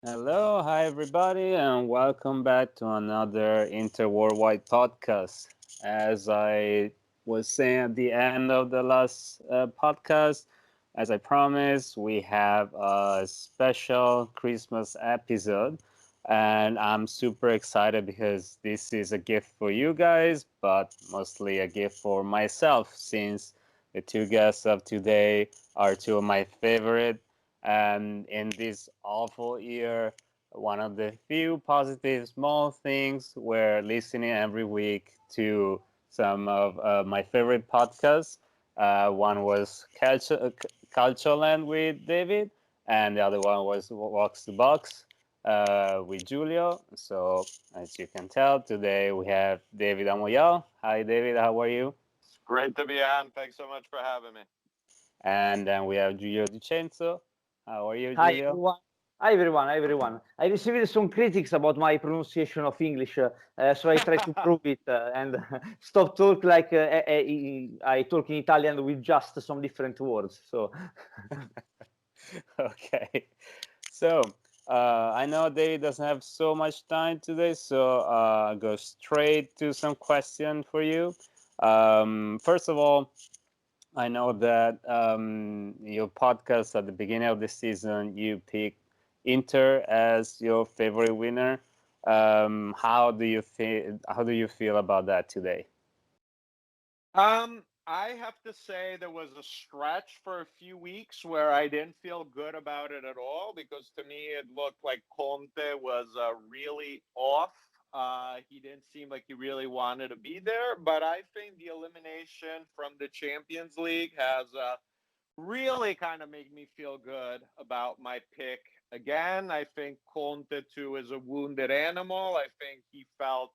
Hello, hi everybody, and welcome back to another Interworldwide podcast. As I was saying at the end of the last podcast, as I promised, we have a special Christmas episode, and I'm super excited because this is a gift for you guys, but mostly a gift for myself, since the two guests of today are two of my favorite. And in this awful year, one of the few positive small things were listening every week to some of my favorite podcasts. One was Calcioland with David, and the other one was VOX2BOX with Giulio. So, as you can tell, today we have David Amoyal. Hi, David, how are you? It's great to be on. Thanks so much for having me. And then we have Giulio Cienzo. How are you, Hi Giulio? everyone. Hi everyone. Hi everyone. I received some critics about my pronunciation of English, so I try to prove it and stop talk like I talk in Italian with just some different words. So Okay. So, I know David doesn't have so much time today, so I'll go straight to some question for you. First of all, I know that your podcast at the beginning of the season, you picked Inter as your favorite winner. How do you feel? How do you feel about that today? I have to say there was a stretch for a few weeks where I didn't feel good about it at all because to me it looked like Conte was really off. He didn't seem like he really wanted to be there, but I think the elimination from the Champions League has really kind of made me feel good about my pick again. I think Conte too is a wounded animal. I think he felt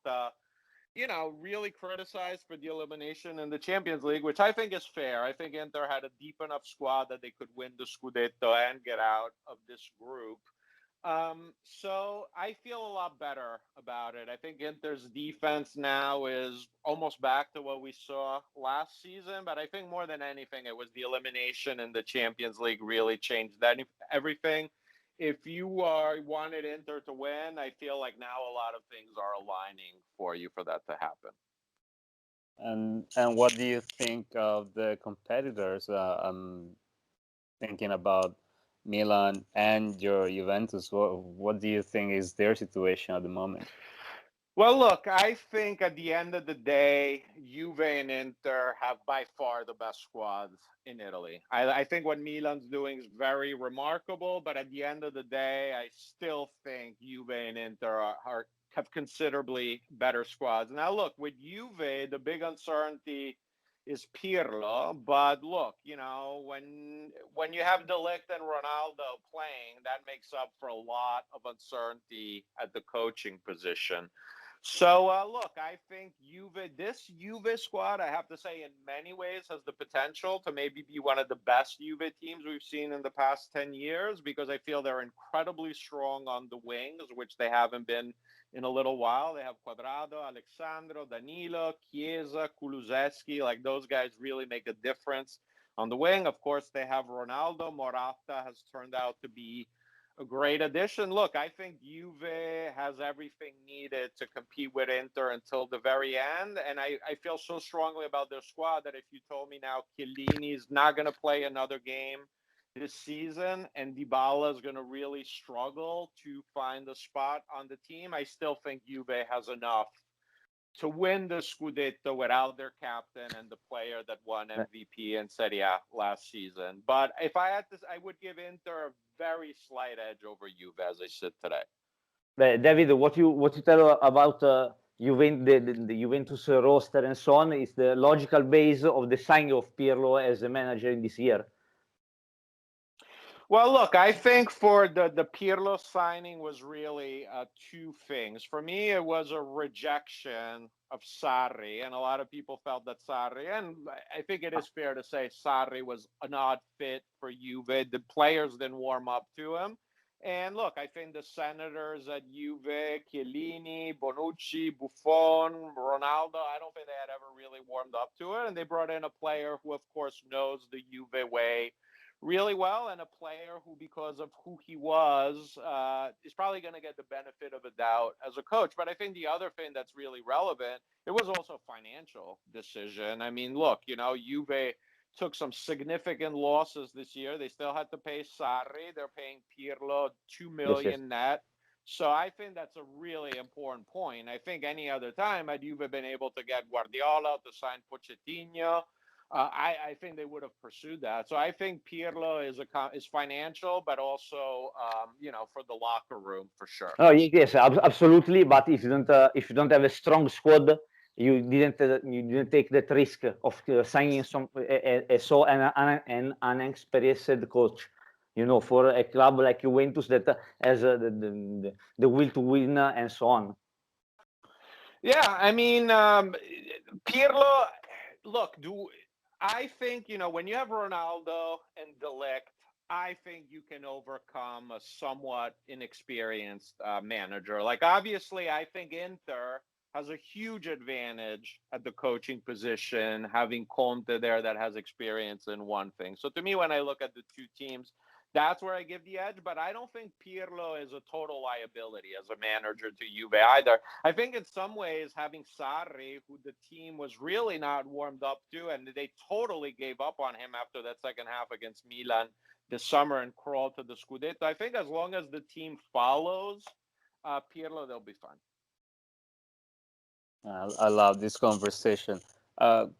really criticized for the elimination in the Champions League, which I think is fair. I think Inter had a deep enough squad that they could win the Scudetto and get out of this group. So I feel a lot better about it. I think Inter's defense now is almost back to what we saw last season, but I think more than anything, it was the elimination in the Champions League really changed everything. If you wanted Inter to win, I feel like now a lot of things are aligning for you for that to happen. And what do you think of the competitors? I'm thinking about Milan and your Juventus. What do you think is their situation at the moment? Well, look, I think at the end of the day, Juve and Inter have by far the best squads in Italy. I think what Milan's doing is very remarkable, but at the end of the day, I still think Juve and Inter have considerably better squads. Now, look, with Juve, the big uncertainty is Pirlo, but look, when you have De Ligt and Ronaldo playing, that makes up for a lot of uncertainty at the coaching position. So look, I think this Juve squad, I have to say, in many ways, has the potential to maybe be one of the best Juve teams we've seen in the past 10 years because I feel they're incredibly strong on the wings, which they haven't been in a little while. They have Quadrado, Alessandro, Danilo, Chiesa, Kulusevski. Like those guys really make a difference on the wing. Of course, they have Ronaldo. Morata has turned out to be a great addition. Look, I think Juve has everything needed to compete with Inter until the very end. And I feel so strongly about their squad that if you told me now Chiellini is not going to play another game this season and Dybala is going to really struggle to find a spot on the team, I still think Juve has enough to win the Scudetto without their captain and the player that won MVP in Serie A last season. But if I had to, I would give Inter a very slight edge over Juve as I sit today. David, what you tell about the Juventus roster and so on is the logical base of the signing of Pirlo as a manager in this year. Well, look, I think for the Pirlo signing was really two things. For me, it was a rejection of Sarri, and a lot of people felt that Sarri, and I think it is fair to say Sarri was an odd fit for Juve. The players didn't warm up to him. And look, I think the senators at Juve, Chiellini, Bonucci, Buffon, Ronaldo, I don't think they had ever really warmed up to it. And they brought in a player who, of course, knows the Juve way really well, and a player who, because of who he was, is probably going to get the benefit of a doubt as a coach. But I think the other thing that's really relevant, it was also a financial decision. I mean, look, Juve took some significant losses this year. They still had to pay Sarri. They're paying Pirlo $2 million net. So I think that's a really important point. I think any other time, had Juve been able to get Guardiola to sign Pochettino, I think they would have pursued that. So I think Pirlo is financial, but also for the locker room for sure. Oh yes, absolutely. But if you don't have a strong squad, you didn't take that risk of signing an unexperienced coach. For a club like Juventus that has the will to win and so on. Yeah, I mean, Pirlo. Look, I think, when you have Ronaldo and De Ligt, I think you can overcome a somewhat inexperienced manager. Like, obviously, I think Inter has a huge advantage at the coaching position, having Conte there that has experience in one thing. So to me, when I look at the two teams, that's where I give the edge. But I don't think Pirlo is a total liability as a manager to Juve either. I think in some ways, having Sarri, who the team was really not warmed up to, and they totally gave up on him after that second half against Milan this summer and crawled to the Scudetto. I think as long as the team follows Pirlo, they'll be fine. I love this conversation.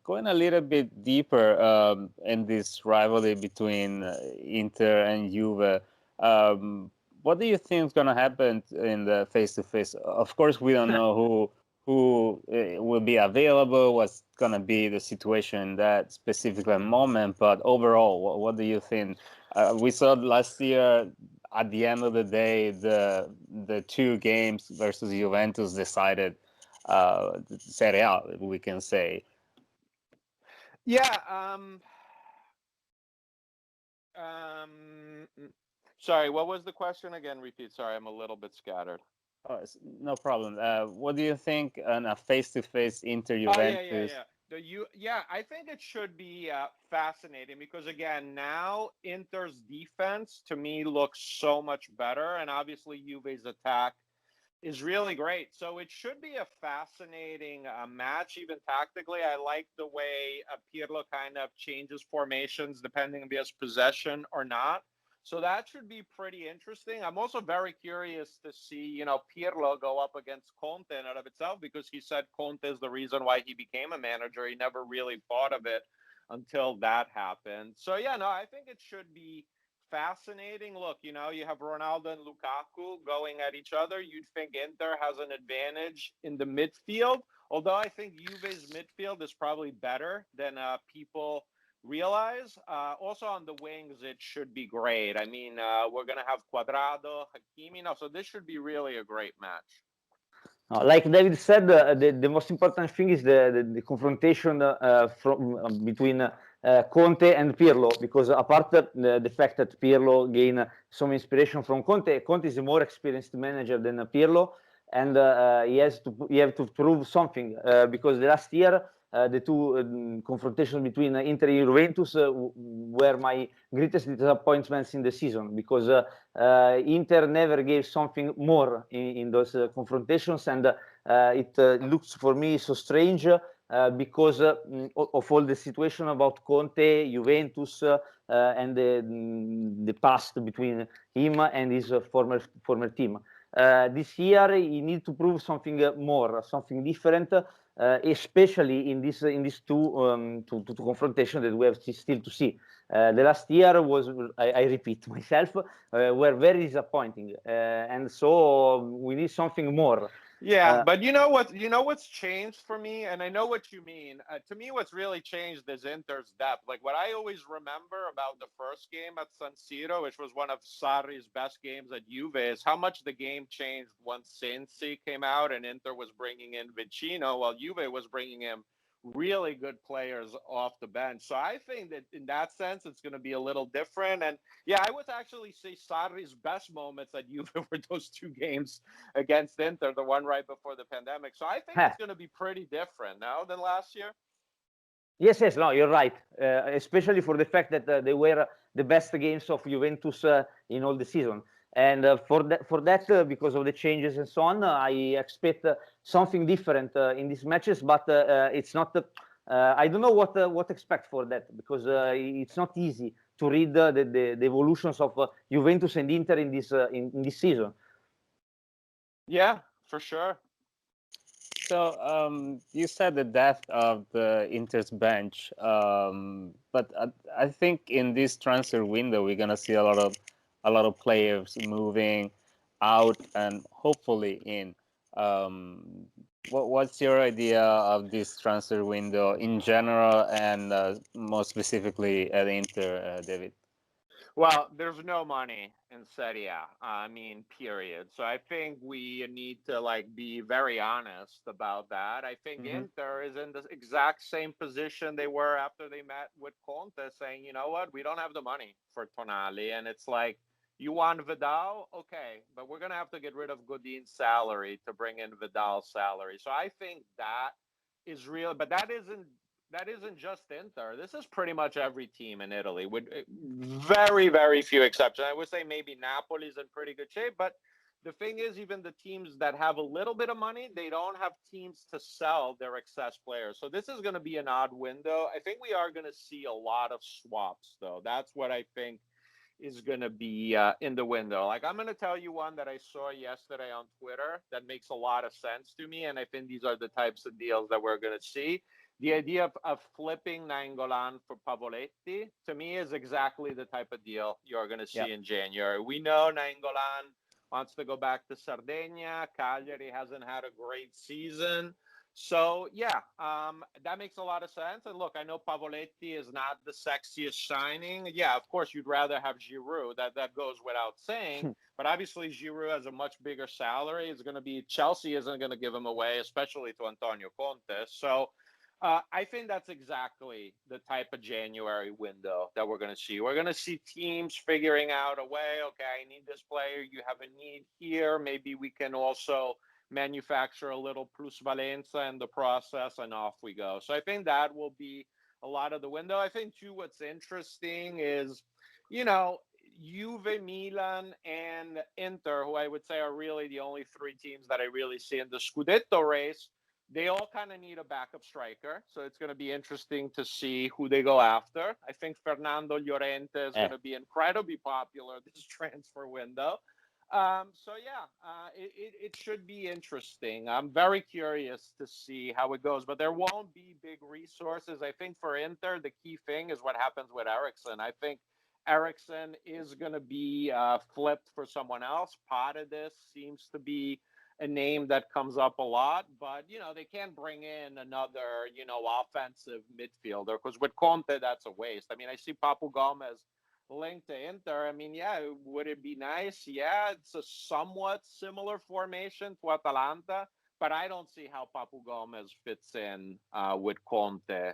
Going a little bit deeper in this rivalry between Inter and Juve, what do you think is going to happen in the face-to-face? Of course, we don't know who will be available, what's going to be the situation in that specific moment. But overall, what do you think? We saw last year, at the end of the day, the two games versus Juventus decided Serie A, we can say. Yeah. Sorry, what was the question again? Repeat. Sorry, I'm a little bit scattered. Oh, no problem. What do you think on a face-to-face Inter-Juventus? I think it should be fascinating because, again, now Inter's defense, to me, looks so much better. And obviously, Juve's attack is really great. So it should be a fascinating match, even tactically. I like the way Pirlo kind of changes formations depending on if he has possession or not. So that should be pretty interesting. I'm also very curious to see, Pirlo go up against Conte in and of itself, because he said Conte is the reason why he became a manager. He never really thought of it until that happened. So, I think it should be fascinating. Look, you have Ronaldo and Lukaku going at each other. You'd think Inter has an advantage in the midfield, although I think Juve's midfield is probably better than people realize. Also on the wings, it should be great. I mean, we're going to have Cuadrado, Hakimi now, so this should be really a great match. Like David said, the most important thing is the confrontation between Conte and Pirlo, because apart the fact that Pirlo gained some inspiration from Conte is a more experienced manager than Pirlo, and he have to prove something, because the last year the two confrontations between Inter and Juventus were my greatest disappointments in the season, because Inter never gave something more in those confrontations, and it looks for me so strange because of all the situation about Conte, Juventus, and the past between him and his former team. This year he needs to prove something more, something different, especially in these two confrontations that we have still to see. The last year was, I repeat myself, were very disappointing, and so we need something more. Yeah, but what's changed for me, and I know what you mean. To me, what's really changed is Inter's depth. Like, what I always remember about the first game at San Siro, which was one of Sarri's best games at Juve, is how much the game changed once Cienzo came out and Inter was bringing in Vicino, while Juve was bringing in really good players off the bench. So I think that in that sense, it's going to be a little different. And I would actually say Sarri's best moments at Juve were those two games against Inter, the one right before the pandemic. So I think it's going to be pretty different now than last year. Yes, no, you're right. Especially for the fact that they were the best games of Juventus in all the season. And for that, because of the changes and so on, I expect something different in these matches. But it's not. I don't know what to expect for that, because it's not easy to read the evolutions of Juventus and Inter in this season. Yeah, for sure. So you said the depth of the Inter's bench, but I think in this transfer window we're gonna see a lot of players moving out and hopefully in. What's your idea of this transfer window in general and more specifically at Inter, David? Well, there's no money in Serie A. I mean, period. So I think we need to be very honest about that. I think Inter is in the exact same position they were after they met with Conte, saying, you know what, we don't have the money for Tonali, and it's like, you want Vidal, okay, but we're gonna have to get rid of Godin's salary to bring in Vidal's salary. So I think that is real, but that isn't just Inter. This is pretty much every team in Italy, with very, very few exceptions. I would say maybe Napoli's in pretty good shape, but the thing is, even the teams that have a little bit of money, they don't have teams to sell their excess players. So this is going to be an odd window. I think we are going to see a lot of swaps, though. That's what I think is going to be in the window. I'm going to tell you one that I saw yesterday on Twitter that makes a lot of sense to me, and I think these are the types of deals that we're going to see. The idea of flipping Nainggolan for Pavoletti, to me, is exactly the type of deal you're going to see in January. We know Nainggolan wants to go back to Sardinia. Cagliari hasn't had a great season. So, that makes a lot of sense. And look, I know Pavoletti is not the sexiest signing. Yeah, of course, you'd rather have Giroud. That goes without saying. But obviously, Giroud has a much bigger salary. It's going to be Chelsea isn't going to give him away, especially to Antonio Conte. So, I think that's exactly the type of January window that we're going to see. We're going to see teams figuring out a way, okay, I need this player. You have a need here. Maybe we can also manufacture a little plusvalenza in the process, and off we go. So I think that will be a lot of the window. I think, too, what's interesting is, Juve, Milan, and Inter, who I would say are really the only three teams that I really see in the Scudetto race. They all kind of need a backup striker, so it's going to be interesting to see who they go after. I think Fernando Llorente is going to be incredibly popular this transfer window. It should be interesting. I'm very curious to see how it goes, but there won't be big resources. I think for Inter, the key thing is what happens with Eriksen. I think Eriksen is going to be flipped for someone else. Paredes seems to be a name that comes up a lot, but they can't bring in another offensive midfielder, because with Conte that's a waste. I mean, I see Papu Gomez linked to Inter. I mean, would it be nice? Yeah, it's a somewhat similar formation to Atalanta, but I don't see how Papu Gomez fits in with Conte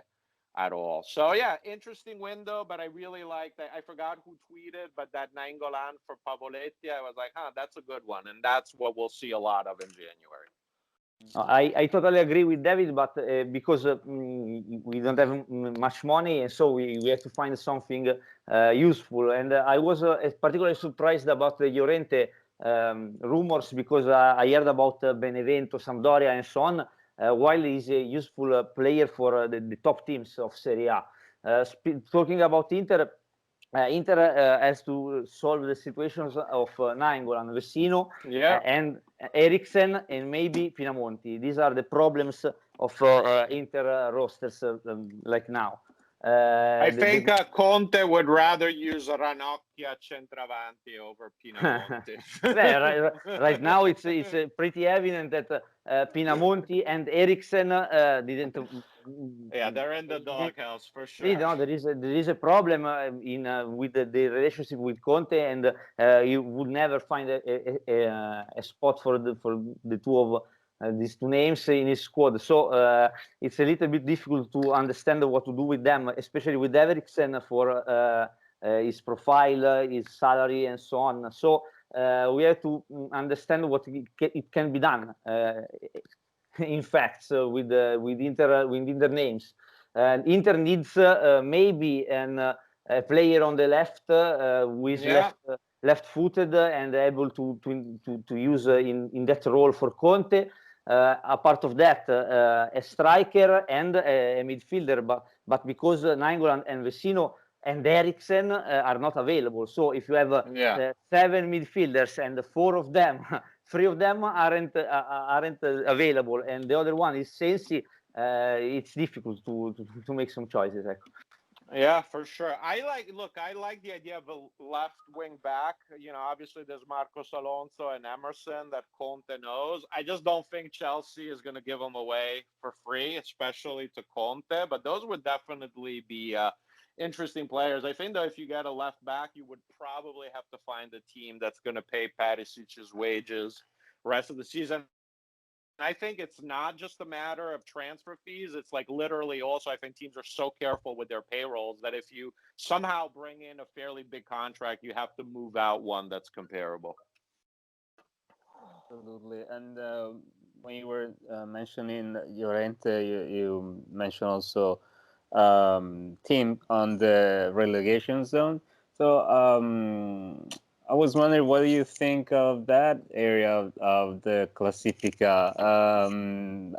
at all. So interesting window, but I really like that. I forgot who tweeted, but that Nainggolan for Pavoletti, I was like, that's a good one, and that's what we'll see a lot of in January. I totally agree with David, but because we don't have much money, and so we have to find something useful. And I was particularly surprised about the Llorente rumors, because I heard about Benevento, Sampdoria, and so on. While he's a useful player for the top teams of Serie A. Talking about Inter, Inter has to solve the situations of Nainggolan, Vecino, and Eriksen, and maybe Pinamonti. These are the problems of Inter rosters like now. I think Conte would rather use Ranocchia centravanti over Pinamonti. Right now, it's pretty evident that Pinamonti and Eriksen didn't. They're in the doghouse for sure. There is a problem with the relationship with Conte, and you would never find a spot for the two of these two names in his squad. So it's a little bit difficult to understand what to do with them, especially with Eriksen for his profile, his salary, and so on. So we have to understand what it can be done. In fact, with Inter names, Inter needs maybe an player on the left who is left-footed and able to use in that role for Conte. A part of that, a striker and a midfielder, but because Nainggolan and Vecino and Eriksen are not available. So if you have 7 midfielders and 4 of them, 3 of them aren't available, and the other one is Sensi, it's difficult to make some choices. Yeah, for sure. I like the idea of a left wing back. Obviously there's Marcos Alonso and Emerson that Conte knows. I just don't think Chelsea is going to give them away for free, especially to Conte. But those would definitely be interesting players. I think, though, if you get a left back, you would probably have to find a team that's going to pay Perisic's wages rest of the season. I think it's not just a matter of transfer fees. It's like literally also, I think teams are so careful with their payrolls that if you somehow bring in a fairly big contract, you have to move out one that's comparable. Absolutely. And when you were mentioning Llorente, you mentioned also team on the relegation zone. So I was wondering, what do you think of that area of the Classifica?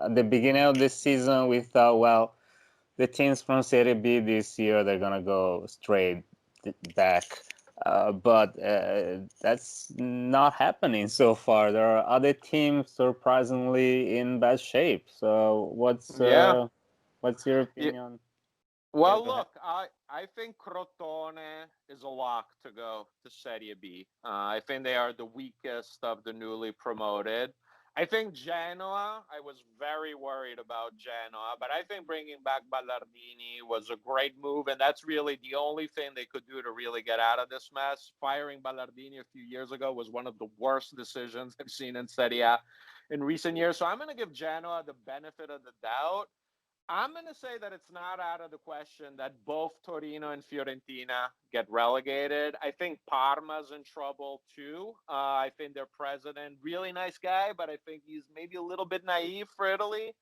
At the beginning of the season, we thought, well, the teams from Serie B this year, they're going to go straight back. But that's not happening so far. There are other teams surprisingly in bad shape. So what's your opinion? Well, look, I think Crotone is a lock to go to Serie B. I think they are the weakest of the newly promoted. I think Genoa, I was very worried about Genoa, but I think bringing back Ballardini was a great move, and that's really the only thing they could do to really get out of this mess. Firing Ballardini a few years ago was one of the worst decisions I've seen in Serie A in recent years. So I'm going to give Genoa the benefit of the doubt. I'm going to say that it's not out of the question that both Torino and Fiorentina get relegated. I think Parma's in trouble too. I think their president, really nice guy, but I think he's maybe a little bit naive for Italy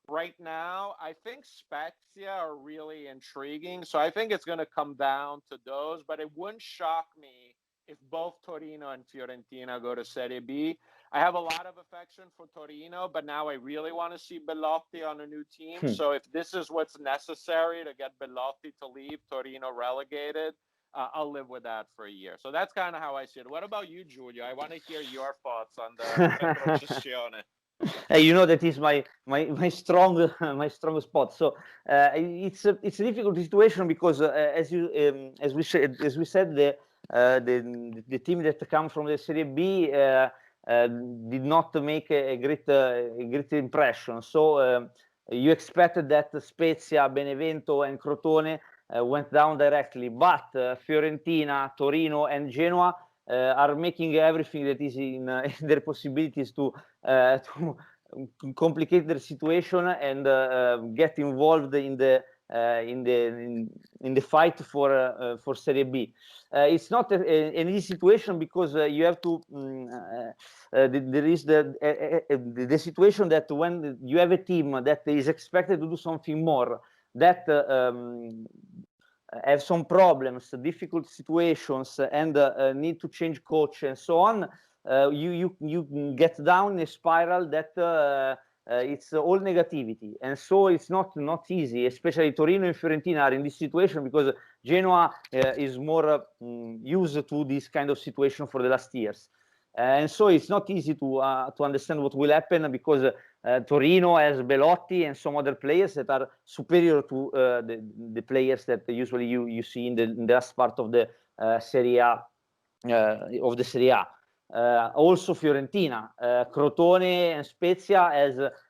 right now. I think Spezia are really intriguing. So I think it's going to come down to those, but it wouldn't shock me if both Torino and Fiorentina go to Serie B. I have a lot of affection for Torino, but now I really want to see Bellotti on a new team. So if this is what's necessary to get Bellotti to leave, Torino relegated, I'll live with that for a year. So that's kind of how I see it. What about you, Giulio? I want to hear your thoughts on the retrocessione. That is my strong spot. So it's a difficult situation because as we said, the team that come from the Serie B did not make a great impression. So you expected that Spezia, Benevento, and Crotone went down directly, but Fiorentina, Torino, and Genoa are making everything that is in their possibilities to complicate their situation and get involved in the fight for Serie B. It's not an easy situation because you have to. There is the situation that when you have a team that is expected to do something more, that have some problems, difficult situations, and need to change coach and so on, you get down in a spiral that it's all negativity, and so it's not easy. Especially Torino and Fiorentina are in this situation because Genoa is more used to this kind of situation for the last years. And so it's not easy to understand what will happen because Torino has Belotti and some other players that are superior to the players that usually you see in the last part of the Serie A. Also Fiorentina, Crotone and Spezia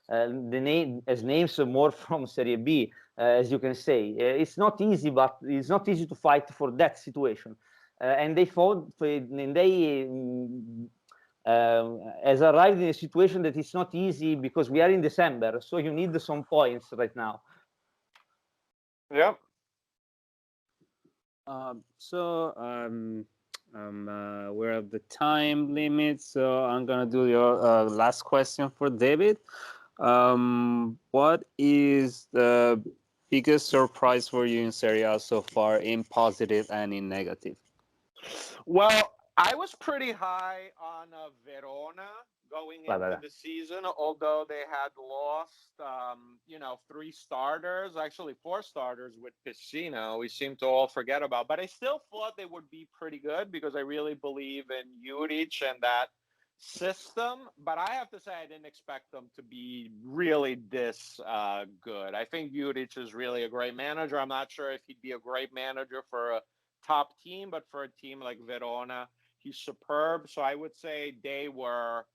as names more from Serie B, as you can say. It's not easy, but it's not easy to fight for that situation. And they fought, and they has arrived in a situation that is not easy because we are in December, so you need some points right now. Yeah. We're at the time limit, so I'm gonna do your last question for David. What is the biggest surprise for you in Serie A so far, in positive and in negative? Well, I was pretty high on Verona going Blah, blah, into blah. the season, although they had lost, 3 starters, actually 4 starters with Piscina. We seem to all forget about, but I still thought they would be pretty good because I really believe in Juric and that system. But I have to say, I didn't expect them to be really this good. I think Juric is really a great manager. I'm not sure if he'd be a great manager for a top team, but for a team like Verona, he's superb. So I would say they were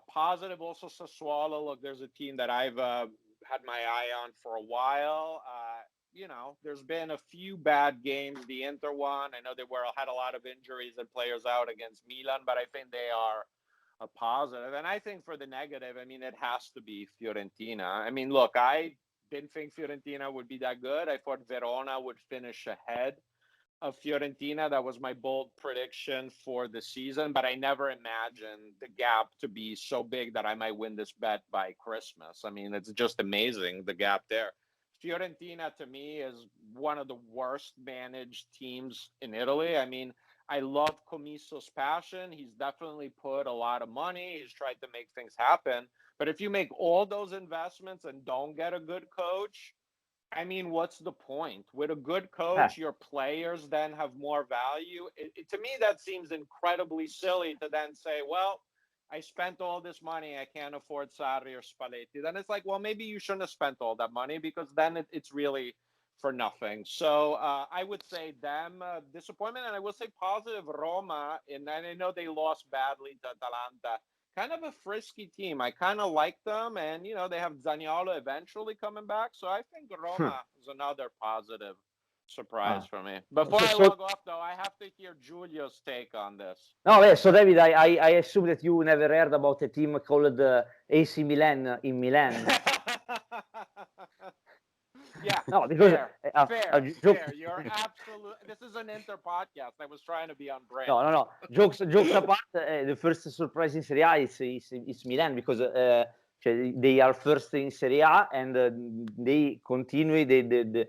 positive. Also, Sassuolo. Look, there's a team that I've had my eye on for a while. There's been a few bad games. The Inter one, I know they had a lot of injuries and players out against Milan, but I think they are a positive. And I think for the negative, I mean, it has to be Fiorentina. I mean, look, I didn't think Fiorentina would be that good. I thought Verona would finish ahead of Fiorentina. That was my bold prediction for the season, but I never imagined the gap to be so big that I might win this bet by Christmas. I mean, it's just amazing, the gap there. Fiorentina, to me, is one of the worst managed teams in Italy. I mean, I love Comiso's passion. He's definitely put a lot of money. He's tried to make things happen. But if you make all those investments and don't get a good coach, I mean, what's the point? With a good coach, your players then have more value. To me, that seems incredibly silly to then say, well, I spent all this money. I can't afford Sarri or Spalletti. Then it's like, well, maybe you shouldn't have spent all that money because then it's really for nothing. So I would say them disappointment. And I will say positive Roma. And I know they lost badly to Atalanta. Kind of a frisky team. I kind of like them, and they have Zaniolo eventually coming back. So I think Roma is another positive surprise for me. Before I log off, though, I have to hear Giulio's take on this. No, so David, I assume that you never heard about a team called AC Milan in Milan. Yeah, no, because fair. You're absolutely. This is an Inter podcast. I was trying to be on brand. No. Jokes apart. The first surprise in Serie A is Milan because they are first in Serie A and they continue the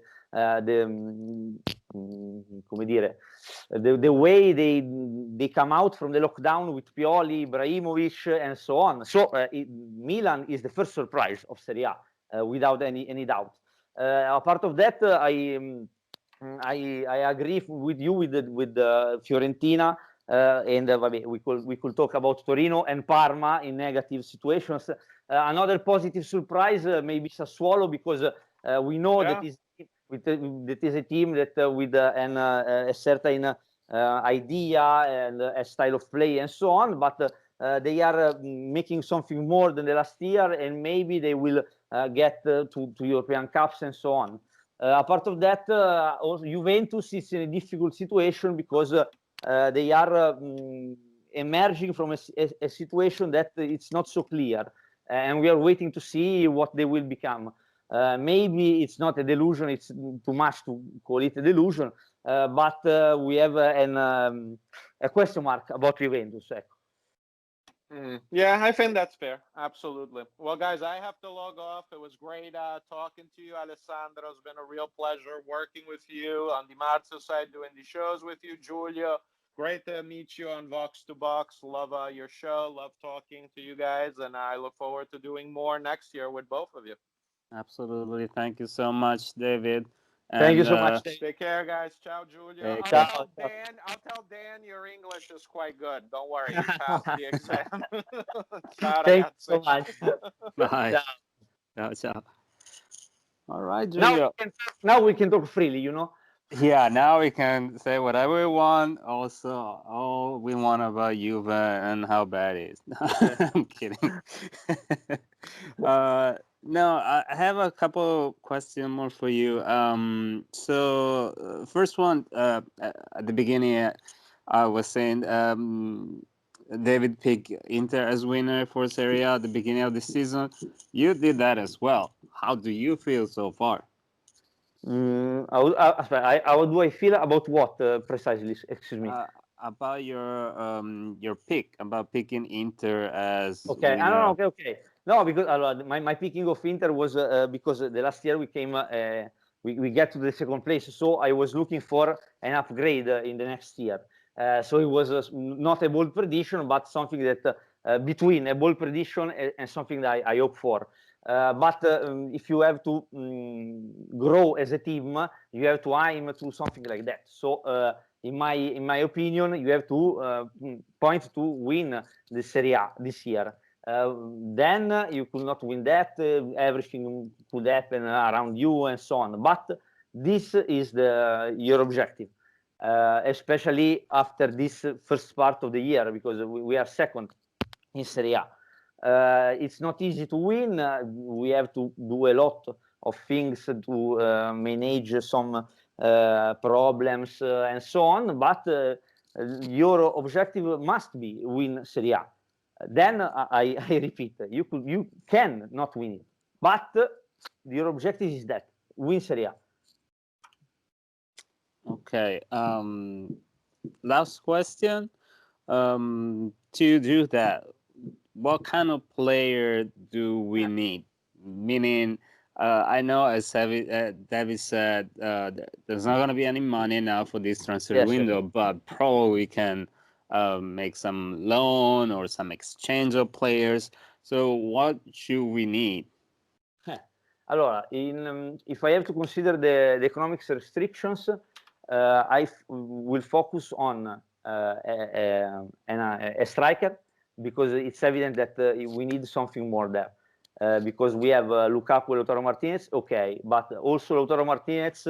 way they come out from the lockdown with Pioli, Ibrahimovic, and so on. So Milan is the first surprise of Serie A without any doubt. Apart of that, I agree with you with Fiorentina, and we could talk about Torino and Parma in negative situations. Another positive surprise maybe Sassuolo because we know that is a team that with a certain idea and a style of play and so on, but they are making something more than the last year, and maybe they will get to European Cups and so on. Apart of that, also Juventus is in a difficult situation because they are emerging from a situation that it's not so clear, and we are waiting to see what they will become. Maybe it's not a delusion; it's too much to call it a delusion. But we have a question mark about Juventus. Yeah, I think that's fair. Absolutely. Well, guys, I have to log off. It was great talking to you, Alessandro. It's been a real pleasure working with you on the Marzo side, doing the shows with you, Giulio. Great to meet you on VOX2BOX. Love your show. Love talking to you guys. And I look forward to doing more next year with both of you. Absolutely. Thank you so much, David. Thank you so much. Take care, guys. Ciao, Giulio. I'll tell Dan your English is quite good. Don't worry. You passed the exam. Ciao, Thank you so much. Bye. Ciao. All right, Giulio. Now we can talk freely, Yeah, now we can say whatever we want. Also, all we want about Juve and how bad it is. I'm kidding. No, I have a couple questions more for you. So first one, at the beginning, I was saying David picked Inter as winner for Serie A at the beginning of the season. You did that as well. How do you feel so far? How do I feel about what precisely? Excuse me. About your pick, about picking Inter as okay. Okay. No, because my picking of Inter was because the last year we came we get to the second place. So I was looking for an upgrade in the next year. So it was not a bold prediction, but something that between a bold prediction and something that I hope for. But if you have to grow as a team, you have to aim to something like that. So in my opinion, you have to point to win the Serie A this year. Then you could not win that. Everything could happen around you and so on. But this is your objective, especially after this first part of the year, because we are second in Serie A. It's not easy to win. We have to do a lot of things to manage some problems and so on. But your objective must be win Serie A. Then I repeat, you can not win it, but your objective is that win Serie A. Okay. Last question. To do that, what kind of player do we need? Meaning, I know as David said, there's not going to be any money now for this transfer window, but probably we can make some loan or some exchange of players. So what should we need? Allora, if I have to consider the economics restrictions, I will focus on a striker, because it's evident that we need something more there. Because we have Lukaku and Lautaro Martinez, okay, but also Lautaro Martinez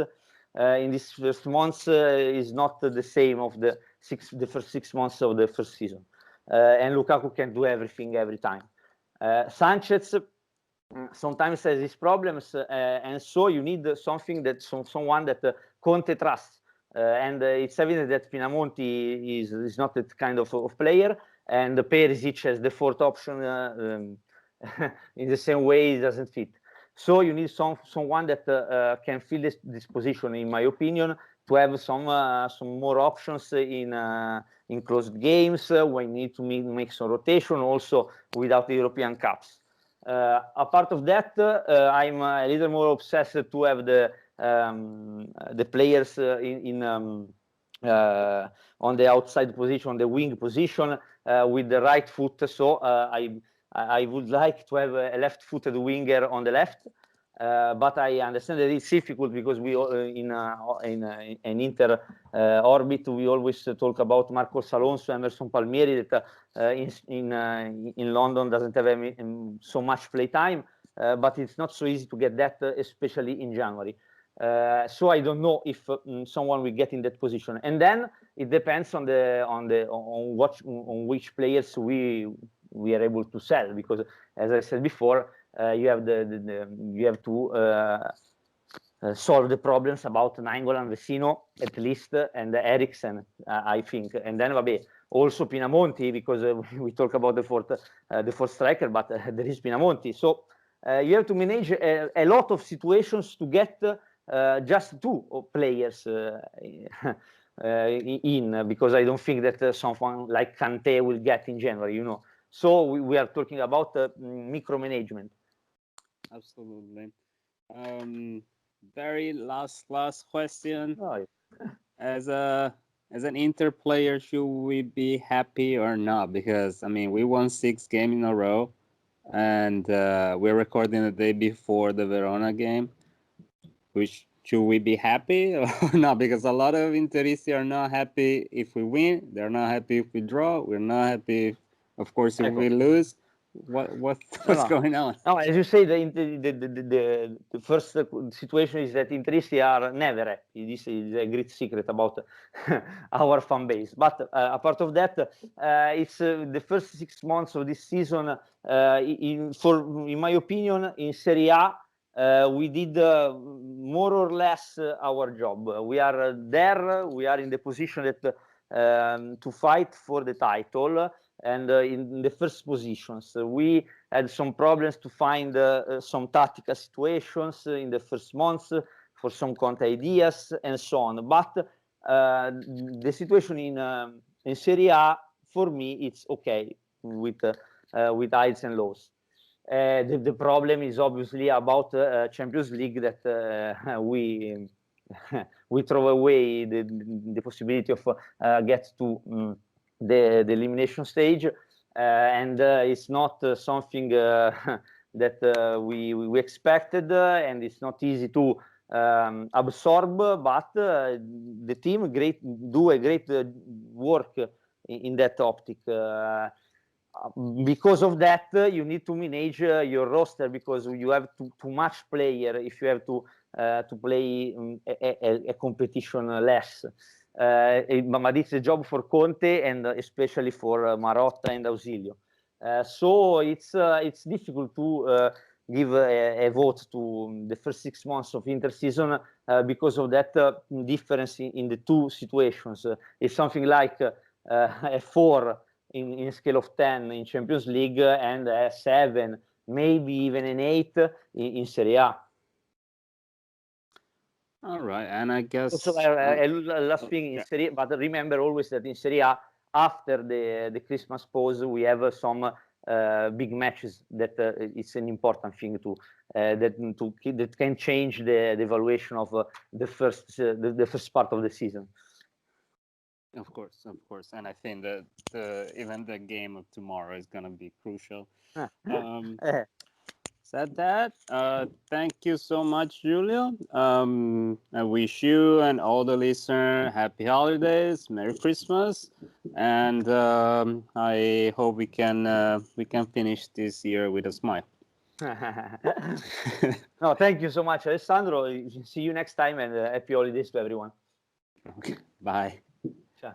in this first months is not the same of the first 6 months of the first season. And Lukaku can do everything every time. Sanchez sometimes has his problems, and so you need something that someone that Conte trusts. And it's evident that Pinamonti is not that kind of player, and Perisic as the fourth option in the same way it doesn't fit. So you need someone that can fill this position, in my opinion, to have some more options in closed games when you need to make some rotation, also without the European Cups. Apart of that, I'm a little more obsessed to have the players on the outside position, the wing position, with the right foot. So I would like to have a left-footed winger on the left, but I understand that it's difficult because we in an Inter orbit we always talk about Marcos Alonso, Emerson Palmieri, that in London doesn't have so much play time, but it's not so easy to get that, especially in January. So I don't know if someone will get in that position, and then it depends on which players we are able to sell, because as I said before, you have you have to solve the problems about Nainggolan, Vecino at least, and Eriksen, I think, and then also Pinamonti, because we talk about the fourth striker, but there is Pinamonti. So you have to manage a lot of situations to get just 2 players in, because I don't think that someone like Kante will get in January, So we are talking about micromanagement. Absolutely. Very last question. Oh, yeah. As an Inter player, should we be happy or not? Because we won 6 games in a row, and we're recording the day before the Verona game. Should we be happy or not? Because a lot of Interisti are not happy if we win. They're not happy if we draw. We're not happy, of course, if we lose. What's going on? No, as you say, the first situation is that Interisti are never happy. This is a great secret about our fan base. But apart of that, it's the first 6 months of this season. In my opinion, in Serie A, we did more or less our job. We are there. We are in the position that to fight for the title. And in the first positions, we had some problems to find some tactical situations in the first months for some Conte ideas and so on. But the situation in Serie A, for me, it's okay with highs and lows. The problem is obviously about Champions League, that we we throw away the possibility of get to the elimination stage, and it's not something that we expected, and it's not easy to absorb, but the team do a great work in that optic. Because of that, you need to manage your roster, because you have too much player if you have to play a competition less. But it's a job for Conte, and especially for Marotta and Ausilio. So it's difficult to give a vote to the first 6 months of inter-season because of that difference in the two situations. It's something like a 4 in a scale of 10 in Champions League, and a 7, maybe even an 8 in Serie A. All right, and I guess also last thing in Serie A, but remember always that in Serie A, after the Christmas pause, we have some big matches that it's an important thing to that can change the evaluation of the first part of the season. Of course, and I think that even the game of tomorrow is going to be crucial. Said that, thank you so much, Giulio. I wish you and all the listeners happy holidays, Merry Christmas, and I hope we can finish this year with a smile. No, thank you so much, Alessandro. See you next time, and happy holidays to everyone. Okay, bye. Ciao.